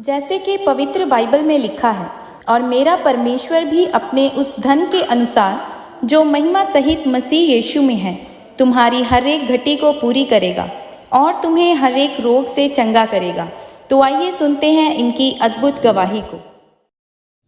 जैसे कि पवित्र बाइबल में लिखा है, और मेरा परमेश्वर भी अपने उस धन के अनुसार जो महिमा सहित मसीह यीशु में है, तुम्हारी हर एक घटी को पूरी करेगा और तुम्हें हर एक रोग से चंगा करेगा। तो आइए सुनते हैं इनकी अद्भुत गवाही को।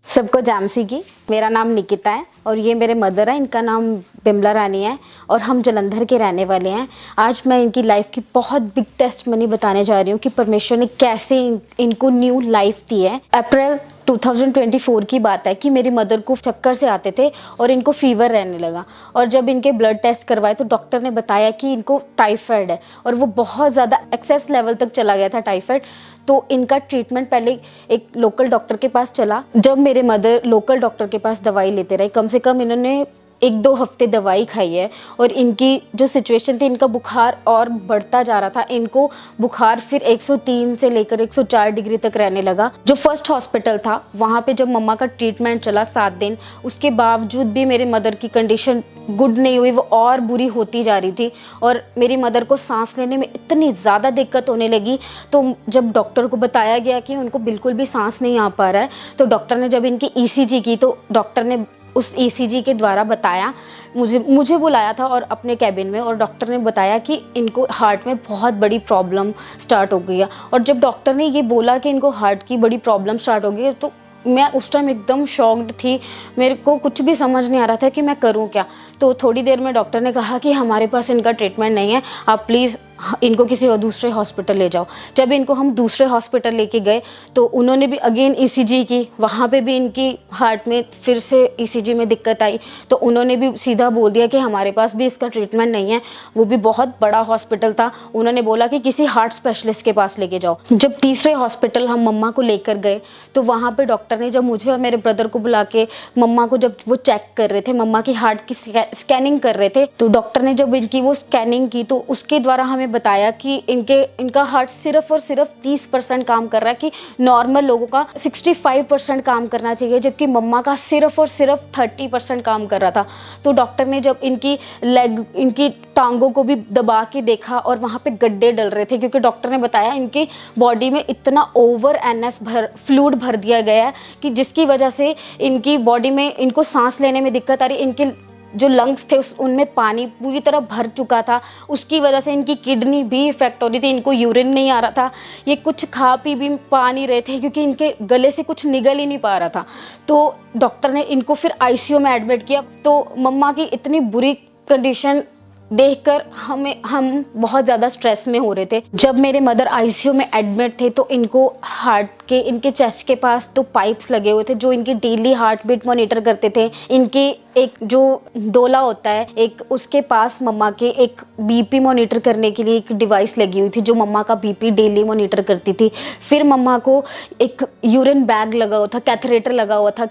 सबको जामसी की। मेरा नाम निकिता है और ये मेरे मदर है, इनका नाम बिमला रानी है और हम जलंधर के रहने वाले हैं। आज मैं इनकी लाइफ की बहुत बिग टेस्टमनी बताने जा रही हूँ कि परमेश्वर ने कैसे इनको न्यू लाइफ दी है। अप्रैल 2024 की बात है कि मेरी मदर को चक्कर से आते थे और इनको फीवर रहने लगा, और जब इनके ब्लड टेस्ट करवाए तो डॉक्टर ने बताया कि इनको टाइफाइड है और वो बहुत ज़्यादा एक्सेस लेवल तक चला गया था टाइफाइड। तो इनका ट्रीटमेंट पहले एक लोकल डॉक्टर के पास चला। जब मेरे मदर लोकल डॉक्टर के पास दवाई लेते रहे, कम से कम इन्होंने 1-2 हफ्ते दवाई खाई है और इनकी जो सिचुएशन थी, इनका बुखार और बढ़ता जा रहा था। इनको बुखार फिर 103 से लेकर 104 डिग्री तक रहने लगा। जो फर्स्ट हॉस्पिटल था वहाँ पे जब मम्मा का ट्रीटमेंट चला 7 दिन, उसके बावजूद भी मेरी मदर की कंडीशन गुड नहीं हुई, वो और बुरी होती जा रही थी और मेरी मदर को सांस लेने में इतनी ज़्यादा दिक्कत होने लगी। तो जब डॉक्टर को बताया गया कि उनको बिल्कुल भी सांस नहीं आ पा रहा है, तो डॉक्टर ने जब इनकी ईसीजी की तो डॉक्टर ने उस ईसीजी के द्वारा बताया, मुझे बुलाया था और अपने कैबिन में, और डॉक्टर ने बताया कि इनको हार्ट में बहुत बड़ी प्रॉब्लम स्टार्ट हो गई है। और जब डॉक्टर ने ये बोला कि इनको हार्ट की बड़ी प्रॉब्लम स्टार्ट हो गई है, तो मैं उस टाइम एकदम शॉक्ड थी। मेरे को कुछ भी समझ नहीं आ रहा था कि मैं करूं क्या। तो थोड़ी देर में डॉक्टर ने कहा कि हमारे पास इनका ट्रीटमेंट नहीं है, आप प्लीज़ इनको किसी और दूसरे हॉस्पिटल ले जाओ। जब इनको हम दूसरे हॉस्पिटल लेके गए तो उन्होंने भी अगेन ईसीजी की, वहाँ पे भी इनकी हार्ट में फिर से ईसीजी में दिक्कत आई। तो उन्होंने भी सीधा बोल दिया कि हमारे पास भी इसका ट्रीटमेंट नहीं है। वो भी बहुत बड़ा हॉस्पिटल था, उन्होंने बोला कि किसी हार्ट स्पेशलिस्ट के पास लेके जाओ। जब तीसरे हॉस्पिटल हम मम्मा को लेकर गए तो वहाँ पर डॉक्टर ने जब मुझे और मेरे ब्रदर को बुला के मम्मा को जब वो चेक कर रहे थे, मम्मा की हार्ट की स्कैनिंग कर रहे थे, तो डॉक्टर ने जब इनकी वो स्कैनिंग की तो उसके द्वारा हमें बताया कि इनका हार्ट सिर्फ और सिर्फ 30% काम कर रहा है, कि नॉर्मल लोगों का 65% काम करना चाहिए, जबकि मम्मा का सिर्फ और सिर्फ 30% काम कर रहा था। तो डॉक्टर ने जब इनकी टांगों को भी दबा के देखा और वहाँ पे गड्ढे डल रहे थे, क्योंकि डॉक्टर ने बताया इनकी बॉडी में इतना ओवर फ्लूइड भर दिया गया है कि जिसकी वजह से इनकी बॉडी में इनको सांस लेने में दिक्कत आ रही। इनके जो लंग्स थे उनमें पानी पूरी तरह भर चुका था, उसकी वजह से इनकी किडनी भी इफेक्ट हो रही थी, इनको यूरिन नहीं आ रहा था, ये कुछ खा पी भी पा नहीं रहे थे क्योंकि इनके गले से कुछ निगल ही नहीं पा रहा था। तो डॉक्टर ने इनको फिर आईसीयू में एडमिट किया। तो मम्मा की इतनी बुरी कंडीशन देखकर हम बहुत ज़्यादा स्ट्रेस में हो रहे थे। जब मेरे मदर आईसीयू में एडमिट थे तो इनको इनके चेस्ट के पास 2 पाइप्स लगे हुए थे जो इनकी डेली हार्ट बीट मॉनिटर करते थे। इनके एक जो डोला होता है एक, उसके पास मम्मा के एक बीपी मॉनिटर करने के लिए एक डिवाइस लगी हुई थी जो मम्मा का बीपी डेली मॉनिटर करती थी। फिर मम्मा को एक यूरिन बैग लगा हुआ था, कैथेटर लगा हुआ था,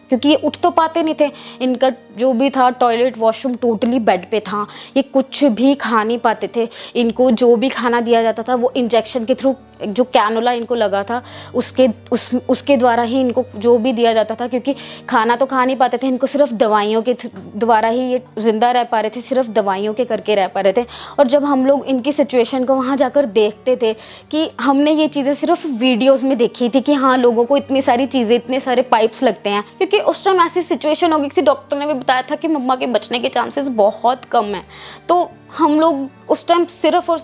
क्योंकि ये उठ तो पाते नहीं थे। इनका जो भी था टॉयलेट वॉशरूम टोटली बेड पे था, ये कुछ भी खा नहीं पाते थे। इनको जो भी खाना दिया जाता था वो इंजेक्शन के थ्रू, जो कैनुला इनको लगा था उसके द्वारा ही इनको जो भी दिया जाता था, क्योंकि खाना तो खा नहीं पाते थे। इनको सिर्फ दवाइयों के द्वारा ही ये जिंदा रह पा रहे थे, सिर्फ दवाइयों के करके रह पा रहे थे। और जब हम लोग इनकी सिचुएशन को वहाँ जाकर देखते थे कि हमने ये चीज़ें सिर्फ वीडियोज़ में देखी थी कि हाँ, लोगों को इतनी सारी चीज़ें, इतने सारे पाइप्स लगते हैं, क्योंकि उस टाइम ऐसी सिचुएशन हो गई थी, डॉक्टर ने भी बताया था कि मम्मा के बचने के चांसेस बहुत कम हैं। तो हम लोग उस टाइम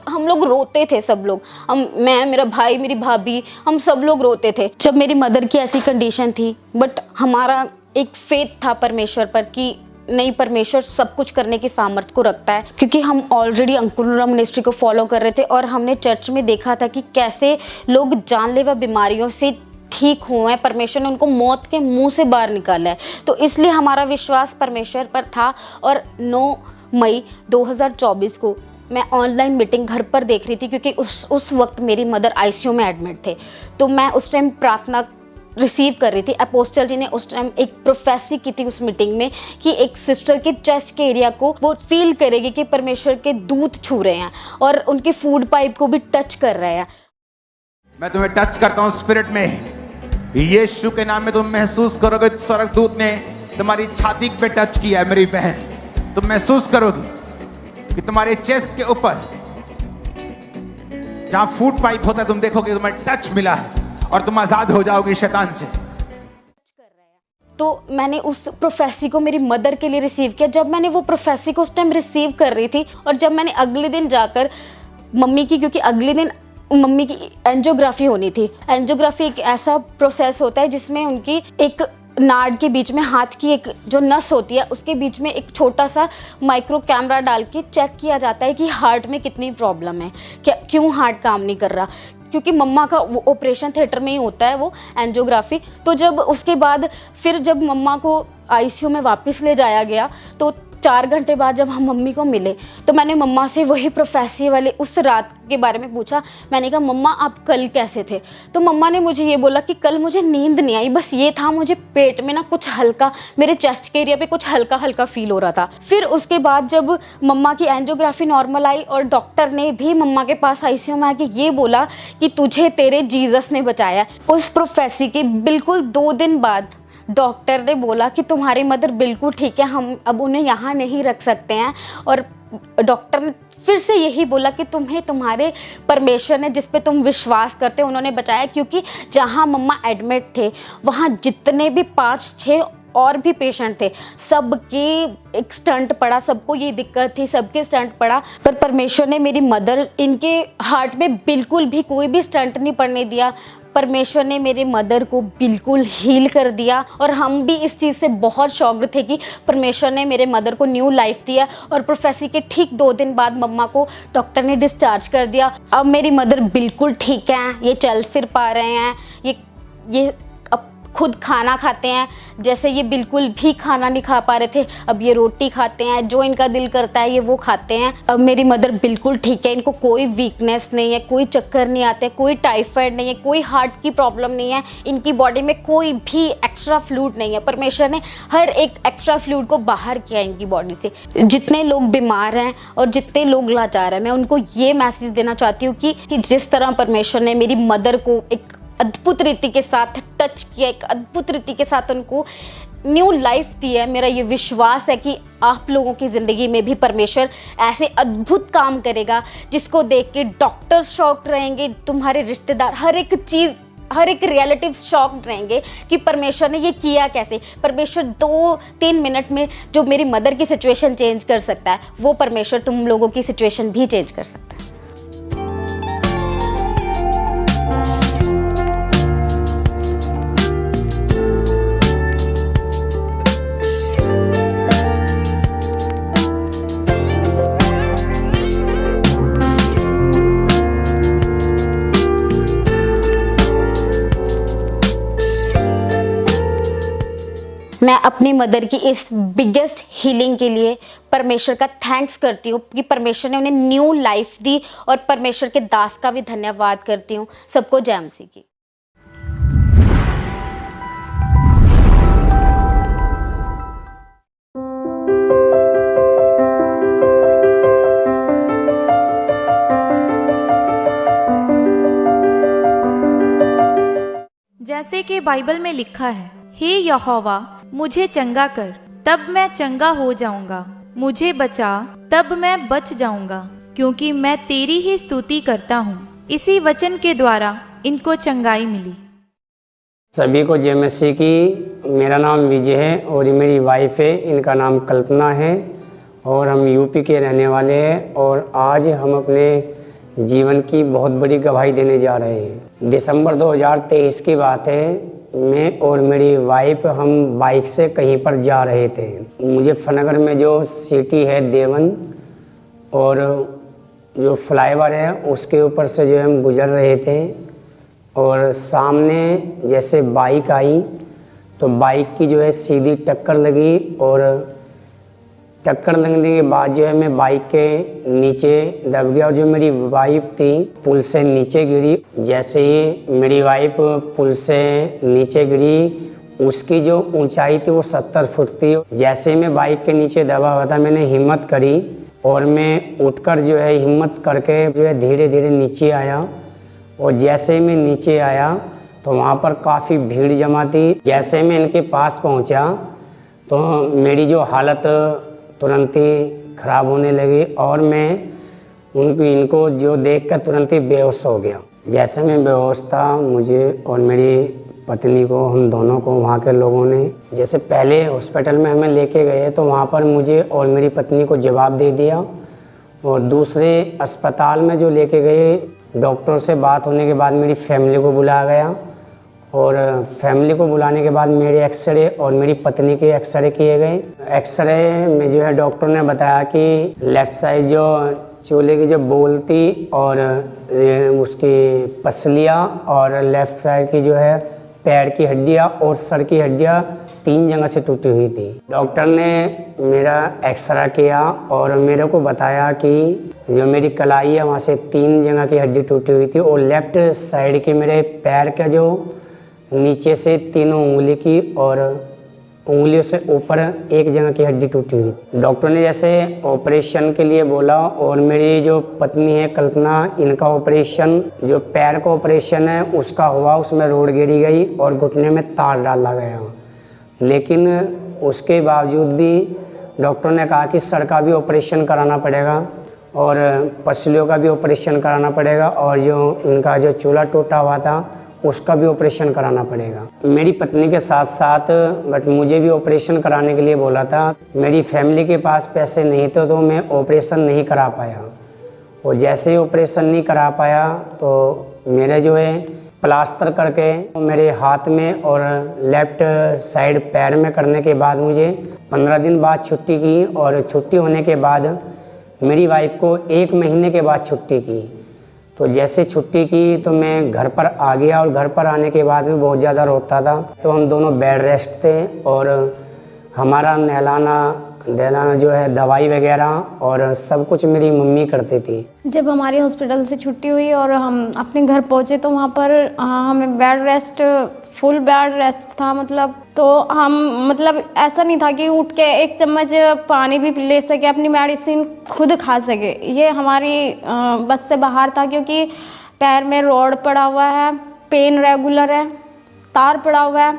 हम लोग रोते थे, सब लोग, मैं, मेरा भाई, मेरी भाभी, हम सब लोग रोते थे जब मेरी मदर की ऐसी कंडीशन थी। बट हमारा एक फेथ था परमेश्वर पर कि नहीं, परमेश्वर सब कुछ करने की सामर्थ्य को रखता है, क्योंकि हम ऑलरेडी अंकुरम मिनिस्ट्री को फॉलो कर रहे थे और हमने चर्च में देखा था कि कैसे लोग जानलेवा बीमारियों से ठीक हुए हैं, परमेश्वर ने उनको मौत के मुंह से बाहर निकाला है। तो इसलिए हमारा विश्वास परमेश्वर पर था। और 9 मई 2024 को मैं ऑनलाइन मीटिंग घर पर देख रही थी, क्योंकि उस वक्त मेरी मदर आईसीयू में एडमिट थे। तो मैं उस टाइम प्रार्थना रिसीव कर रही थी। अपोस्टल जी ने उस टाइम एक प्रोफेसी की थी उस मीटिंग में कि एक सिस्टर के चेस्ट के एरिया को वो फील करेगी कि परमेश्वर के दूत छू रहे हैं और उनके फूड पाइप को भी टच कर रहे हैं। मैं तुम्हें टच करता हूँ स्पिरिट में, यीशु के नाम में तुम महसूस करोगे स्वर्गदूत ने तुम्हारी छाती पे टच किया है। मेरी बहन, तुम महसूस करोगी कि तुम्हारे चेस्ट के ऊपर जहां फूड पाइप होता है तुम देखोगे तुम्हें टच मिला है और तुम आजाद हो जाओगे शैतान से। तो मैंने उस प्रोफेसी को मेरी मदर के लिए रिसीव किया। जब मैंने वो प्रोफेसी को उस टाइम रिसीव कर रही थी और जब मैंने अगले दिन जाकर मम्मी की, क्योंकि अगले दिन मम्मी की एंजियोग्राफी होनी थी। एंजियोग्राफी एक ऐसा प्रोसेस होता है जिसमें उनकी एक नाड़ के बीच में, हाथ की एक जो नस होती है उसके बीच में एक छोटा सा माइक्रो कैमरा डाल के चेक किया जाता है कि हार्ट में कितनी प्रॉब्लम है, क्या क्यों हार्ट काम नहीं कर रहा, क्योंकि मम्मा का वो ऑपरेशन थिएटर में ही होता है वो एंजियोग्राफी। तो जब उसके बाद फिर जब मम्मा को आईसीयू में वापस ले जाया गया तो 4 घंटे बाद जब हम मम्मी को मिले तो मैंने मम्मा से वही प्रोफेसी वाले उस रात के बारे में पूछा। मैंने कहा मम्मा आप कल कैसे थे? तो मम्मा ने मुझे ये बोला कि कल मुझे नींद नहीं आई, बस ये था मुझे पेट में ना कुछ हल्का, मेरे चेस्ट के एरिया पे कुछ हल्का हल्का फील हो रहा था। फिर उसके बाद जब मम्मा की एंजियोग्राफी नॉर्मल आई और डॉक्टर ने भी मम्मा के पास आईसीयू में आके ये बोला कि तुझे तेरे जीसस ने बचाया। उस प्रोफेसी के बिल्कुल 2 दिन बाद डॉक्टर ने बोला कि तुम्हारी मदर बिल्कुल ठीक है, हम अब उन्हें यहाँ नहीं रख सकते हैं। और डॉक्टर ने फिर से यही बोला कि तुम्हें तुम्हारे परमेश्वर ने, जिस पे तुम विश्वास करते हो, उन्होंने बचाया। क्योंकि जहाँ मम्मा एडमिट थे वहाँ जितने भी 5-6 और भी पेशेंट थे, सबके एक स्टंट पड़ा, सबको ये दिक्कत थी, सबके स्टंट पड़ा। पर परमेश्वर ने मेरी मदर, इनके हार्ट में बिल्कुल भी कोई भी स्टंट नहीं पड़ने दिया। परमेश्वर ने मेरे मदर को बिल्कुल हील कर दिया और हम भी इस चीज़ से बहुत शॉक्ड थे कि परमेश्वर ने मेरे मदर को न्यू लाइफ दिया। और प्रोफेसी के ठीक 2 दिन बाद मम्मा को डॉक्टर ने डिस्चार्ज कर दिया। अब मेरी मदर बिल्कुल ठीक हैं, ये चल फिर पा रहे हैं, ये अब खुद खाना खाते हैं। जैसे ये बिल्कुल भी खाना नहीं खा पा रहे थे, अब ये रोटी खाते हैं, जो इनका दिल करता है ये वो खाते हैं। अब मेरी मदर बिल्कुल ठीक है, इनको कोई वीकनेस नहीं है, कोई चक्कर नहीं आते, कोई टाइफाइड नहीं है, कोई हार्ट की प्रॉब्लम नहीं है, इनकी बॉडी में कोई भी एक्स्ट्रा फ्लूइड नहीं है। परमेश्वर ने हर एक एक्स्ट्रा फ्लूइड को बाहर किया इनकी बॉडी से। जितने लोग बीमार हैं और जितने लोग लाचार हैं, मैं उनको ये मैसेज देना चाहती हूँ कि जिस तरह परमेश्वर ने मेरी मदर को एक अद्भुत रीति के साथ टच किया, एक अद्भुत रीति के साथ उनको न्यू लाइफ दी है, मेरा ये विश्वास है कि आप लोगों की ज़िंदगी में भी परमेश्वर ऐसे अद्भुत काम करेगा जिसको देख के डॉक्टर शॉक्ड रहेंगे, तुम्हारे रिश्तेदार, हर एक चीज़, हर एक रिलेटिव शॉक्ड रहेंगे कि परमेश्वर ने ये किया कैसे। परमेश्वर 2-3 मिनट में जो मेरी मदर की सिचुएशन चेंज कर सकता है, वो परमेश्वर तुम लोगों की सिचुएशन भी चेंज कर सकता है। मैं अपनी मदर की इस बिगेस्ट हीलिंग के लिए परमेश्वर का थैंक्स करती हूँ कि परमेश्वर ने उन्हें न्यू लाइफ दी, और परमेश्वर के दास का भी धन्यवाद करती हूँ। सबको जय मसीह की। जैसे कि बाइबल में लिखा है, हे यहोवा मुझे चंगा कर, तब मैं चंगा हो जाऊंगा, मुझे बचा, तब मैं बच जाऊंगा, क्योंकि मैं तेरी ही स्तुति करता हूँ। इसी वचन के द्वारा इनको चंगाई मिली। सभी को जय मसीह की। मेरा नाम विजय है और ये मेरी वाइफ है, इनका नाम कल्पना है और हम यूपी के रहने वाले हैं। और आज हम अपने जीवन की बहुत बड़ी गवाही देने जा रहे हैं। दिसंबर 2023 की बात है, मैं और मेरी वाइफ हम बाइक से कहीं पर जा रहे थे। मुजफ्फरनगर में जो सिटी है देवन, और जो फ्लाईओवर है उसके ऊपर से जो हम गुजर रहे थे, और सामने जैसे बाइक आई तो बाइक की जो है सीधी टक्कर लगी, और टक्कर लगने के बाद जो है मैं बाइक के नीचे दब गया और जो मेरी वाइफ थी पुल से नीचे गिरी। जैसे ही मेरी वाइफ पुल से नीचे गिरी, उसकी जो ऊंचाई थी वो 70 फुट थी। जैसे ही मैं बाइक के नीचे दबा हुआ था, मैंने हिम्मत करी और मैं उठकर जो है हिम्मत करके जो है धीरे धीरे नीचे आया। और जैसे ही मैं नीचे आया तो वहाँ पर काफ़ी भीड़ जमा थी। जैसे मैं इनके पास पहुँचा तो मेरी जो हालत तुरंत ही ख़राब होने लगी और मैं इनको जो देख कर तुरंत ही बेहोश हो गया। जैसे मैं बेहोश था, मुझे और मेरी पत्नी को, हम दोनों को वहाँ के लोगों ने, जैसे पहले हॉस्पिटल में हमें लेके गए तो वहाँ पर मुझे और मेरी पत्नी को जवाब दे दिया, और दूसरे अस्पताल में जो लेके गए, डॉक्टर से बात होने के बाद मेरी फैमिली को बुलाया गया, और फैमिली को बुलाने के बाद मेरे एक्सरे और मेरी पत्नी के एक्सरे किए गए। एक्सरे में जो है डॉक्टर ने बताया कि लेफ़्ट साइड जो चूल्हे की जो बोल थी और उसकी पसलियाँ, और लेफ़्ट साइड की जो है पैर की हड्डियाँ और सर की हड्डियाँ 3 जगह से टूटी हुई थी। डॉक्टर ने मेरा एक्सरा किया और मेरे को बताया कि जो मेरी कलाई है वहाँ से 3 जगह की हड्डी टूटी हुई थी, और लेफ़्ट साइड के मेरे पैर का जो नीचे से 3 उंगली की और उंगलियों से ऊपर 1 जगह की हड्डी टूटी हुई। डॉक्टर ने जैसे ऑपरेशन के लिए बोला, और मेरी जो पत्नी है कल्पना, इनका ऑपरेशन, जो पैर का ऑपरेशन है उसका हुआ, उसमें रोड गिरी गई और घुटने में तार डाला गया। लेकिन उसके बावजूद भी डॉक्टर ने कहा कि सर का भी ऑपरेशन कराना पड़ेगा और पसलियों का भी ऑपरेशन कराना पड़ेगा, और जो इनका जो चूल्हा टूटा हुआ था उसका भी ऑपरेशन कराना पड़ेगा। मेरी पत्नी के साथ साथ बट मुझे भी ऑपरेशन कराने के लिए बोला था। मेरी फैमिली के पास पैसे नहीं थे तो मैं ऑपरेशन नहीं करा पाया, और जैसे ही ऑपरेशन नहीं करा पाया तो मेरे जो है प्लास्टर करके मेरे हाथ में और लेफ़्ट साइड पैर में करने के बाद मुझे 15 दिन बाद छुट्टी की, और छुट्टी होने के बाद मेरी वाइफ को 1 महीने के बाद छुट्टी की। तो जैसे छुट्टी की तो मैं घर पर आ गया, और घर पर आने के बाद में बहुत ज़्यादा रोता था। तो हम दोनों बेड रेस्ट थे, और हमारा नहलाना जो है दवाई वगैरह और सब कुछ मेरी मम्मी करती थी। जब हमारे हॉस्पिटल से छुट्टी हुई और हम अपने घर पहुंचे तो वहाँ पर हमें bed rest, full bed rest था, मतलब तो हम ऐसा नहीं था कि उठ के 1 चम्मच पानी भी ले सके, अपनी मेडिसिन खुद खा सके। ये हमारी बस से बाहर था, क्योंकि पैर में रोड पड़ा हुआ है, पेन रेगुलर है, तार पड़ा हुआ है,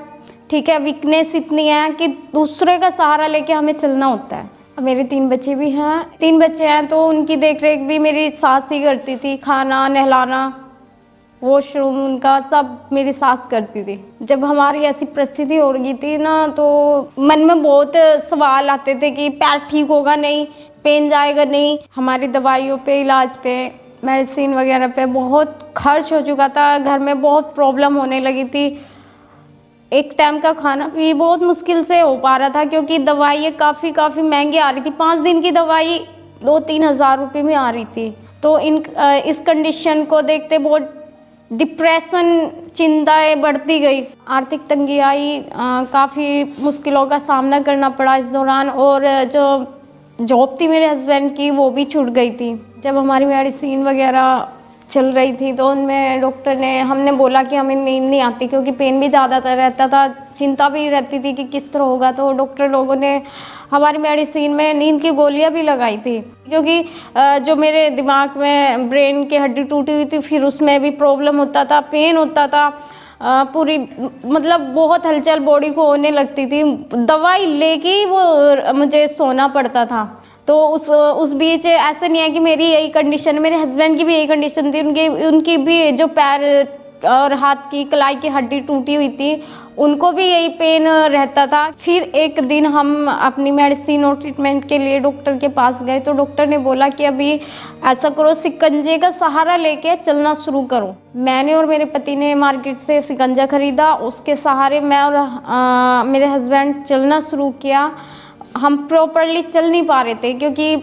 ठीक है, वीकनेस इतनी है कि दूसरे का सहारा लेके हमें चलना होता है। मेरे 3 बच्चे भी हैं, 3 बच्चे हैं, तो उनकी देखरेख भी मेरी सास ही करती थी। खाना, नहलाना, वॉशरूम उनका सब मेरी सास करती थी। जब हमारी ऐसी परिस्थिति हो रही थी ना, तो मन में बहुत सवाल आते थे कि पैर ठीक होगा नहीं, पेन जाएगा नहीं। हमारी दवाइयों पे, इलाज पे, मेडिसिन वगैरह पे बहुत खर्च हो चुका था। घर में बहुत प्रॉब्लम होने लगी थी। एक टाइम का खाना भी बहुत मुश्किल से हो पा रहा था, क्योंकि दवाइयाँ काफ़ी महंगी आ रही थी। 5 दिन की दवाई 2-3 हज़ार रुपये में आ रही थी। तो इस कंडीशन को देखते बहुत डिप्रेशन, चिंताएं बढ़ती गई, आर्थिक तंगी आई, काफ़ी मुश्किलों का सामना करना पड़ा इस दौरान, और जो जॉब थी मेरे हस्बैंड की वो भी छूट गई थी। जब हमारी मेडिसिन वगैरह चल रही थी तो उनमें डॉक्टर ने, हमने बोला कि हमें नींद नहीं आती, क्योंकि पेन भी ज़्यादातर रहता था, चिंता भी रहती थी कि किस तरह होगा। तो डॉक्टर लोगों ने हमारी मेडिसिन में नींद की गोलियां भी लगाई थी, क्योंकि जो मेरे दिमाग में ब्रेन की हड्डी टूटी हुई थी, फिर उसमें भी प्रॉब्लम होता था, पेन होता था, पूरी बहुत हलचल बॉडी को होने लगती थी। दवाई लेके वो मुझे सोना पड़ता था। तो उस बीच ऐसा नहीं है कि मेरी यही कंडीशन, मेरे हस्बैंड की भी यही कंडीशन थी। उनकी भी जो पैर और हाथ की कलाई की हड्डी टूटी हुई थी, उनको भी यही पेन रहता था। फिर एक दिन हम अपनी मेडिसिन और ट्रीटमेंट के लिए डॉक्टर के पास गए, तो डॉक्टर ने बोला कि अभी ऐसा करो, शिकंजे का सहारा लेके चलना शुरू करो। मैंने और मेरे पति ने मार्केट से शिकंजा खरीदा, उसके सहारे मैं और मेरे हस्बैंड चलना शुरू किया। हम प्रॉपरली चल नहीं पा रहे थे, क्योंकि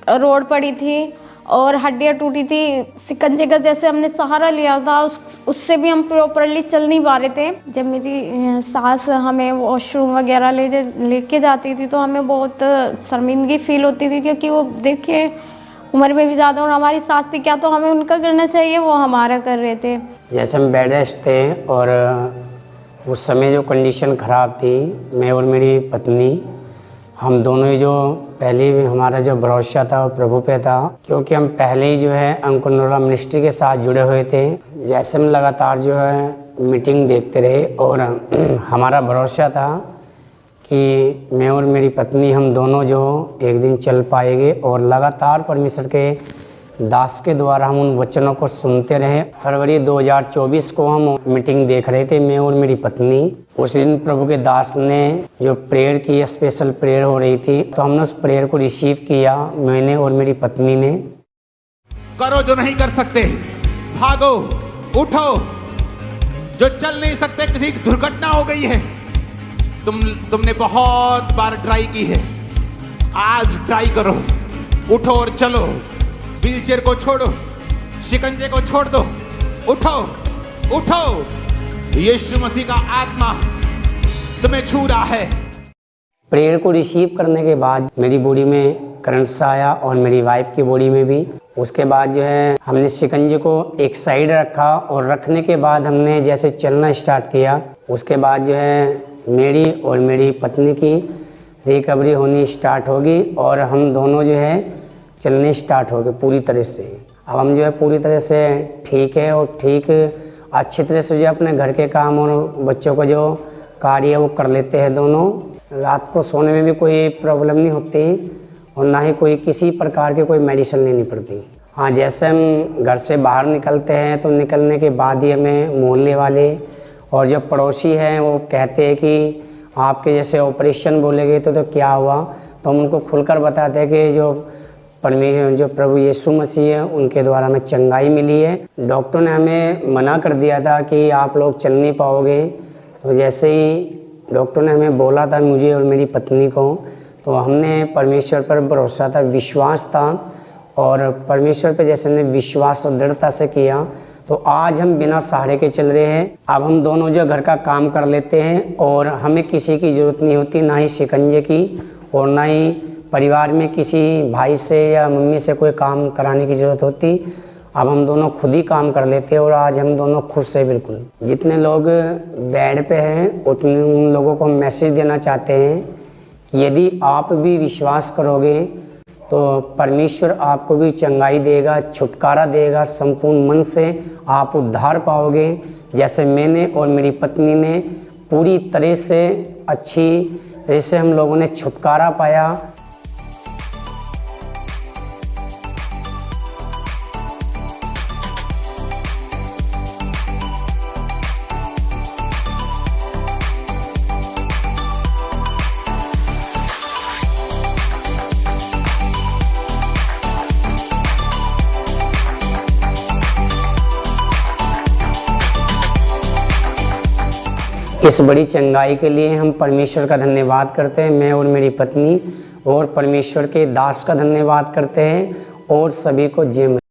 रोड पड़ी थी और हड्डियाँ टूटी थी। शिकंजे का जैसे हमने सहारा लिया था, उससे भी हम प्रॉपरली चल नहीं पा रहे थे। जब मेरी सास हमें वॉशरूम वगैरह लेके जाती थी तो हमें बहुत शर्मिंदगी फील होती थी, क्योंकि वो देखिए उम्र में भी ज़्यादा, और हमारी सास थी, क्या तो हमें उनका करना चाहिए, वो हमारा कर रहे थे। जैसे हम बेड रेस्ट थे और उस समय जो कंडीशन ख़राब थी, मैं और मेरी पत्नी, हम दोनों ही जो पहले भी हमारा जो भरोसा था वो प्रभु पे था, क्योंकि हम पहले ही जो है अंकुरनोला मिनिस्ट्री के साथ जुड़े हुए थे। जैसे हम लगातार जो है मीटिंग देखते रहे, और हमारा भरोसा था कि मैं और मेरी पत्नी, हम दोनों जो एक दिन चल पाएंगे, और लगातार परमेश्वर के दास के द्वारा हम उन वचनों को सुनते रहे। फरवरी 2024 को हम मीटिंग देख रहे थे, मैं और मेरी पत्नी। उस दिन प्रभु के दास ने जो प्रेयर की, स्पेशल प्रेयर हो रही थी, तो हमने उस प्रेयर को रिसीव किया, मैंने और मेरी पत्नी ने। करो जो नहीं कर सकते, भागो, उठो। जो चल नहीं सकते, किसी की दुर्घटना हो गई है, तुमने बहुत बार ट्राई की है, आज ट्राई करो, उठो और चलो। व्हीलचेयर को छोड़ो, शिकंजे को छोड़ दो, उठो, उठो। यीशु मसीह का आत्मा तुम्हें छू रहा है। प्रेयर को रिसीव करने के बाद मेरी बॉडी में करंट आया और मेरी वाइफ की बॉडी में भी। उसके बाद जो है हमने शिकंजे को एक साइड रखा और रखने के बाद हमने जैसे चलना स्टार्ट किया। उसके बाद जो है मेरी और मेरी पत्नी की रिकवरी होनी स्टार्ट होगी और हम दोनों जो है चलने स्टार्ट हो गए पूरी तरह से। अब हम जो है पूरी तरह से ठीक है और ठीक अच्छी तरह से जो अपने घर के काम और बच्चों को जो कार्य है वो कर लेते हैं दोनों। रात को सोने में भी कोई प्रॉब्लम नहीं होती और ना ही कोई किसी प्रकार की कोई मेडिसिन लेनी पड़ती। हाँ, जैसे हम घर से बाहर निकलते हैं तो निकलने के बाद ही हमें मोहल्ले वाले और जो पड़ोसी हैं वो कहते हैं कि आपके जैसे ऑपरेशन बोलेगे तो क्या हुआ, तो हम उनको खुलकर बताते हैं कि जो परमेश्वर, जो प्रभु यीशु मसीह है, उनके द्वारा हमें चंगाई मिली है। डॉक्टर ने हमें मना कर दिया था कि आप लोग चल नहीं पाओगे, तो जैसे ही डॉक्टर ने हमें बोला था, मुझे और मेरी पत्नी को, तो हमने परमेश्वर पर भरोसा था, विश्वास था और परमेश्वर पर जैसे हमने विश्वास और दृढ़ता से किया तो आज हम बिना सहारे के चल रहे हैं। अब हम दोनों जो घर का काम कर लेते हैं और हमें किसी की ज़रूरत नहीं होती, ना ही शिकंजे की और ना ही परिवार में किसी भाई से या मम्मी से कोई काम कराने की ज़रूरत होती। अब हम दोनों खुद ही काम कर लेते हैं और आज हम दोनों खुश हैं बिल्कुल। जितने लोग बेड पे हैं उतने उन लोगों को हम मैसेज देना चाहते हैं कि यदि आप भी विश्वास करोगे तो परमेश्वर आपको भी चंगाई देगा, छुटकारा देगा, संपूर्ण मन से आप उद्धार पाओगे। जैसे मैंने और मेरी पत्नी ने पूरी तरह से अच्छी तरह से हम लोगों ने छुटकारा पाया। इस बड़ी चंगाई के लिए हम परमेश्वर का धन्यवाद करते हैं, मैं और मेरी पत्नी, और परमेश्वर के दास का धन्यवाद करते हैं और सभी को जय मसीह।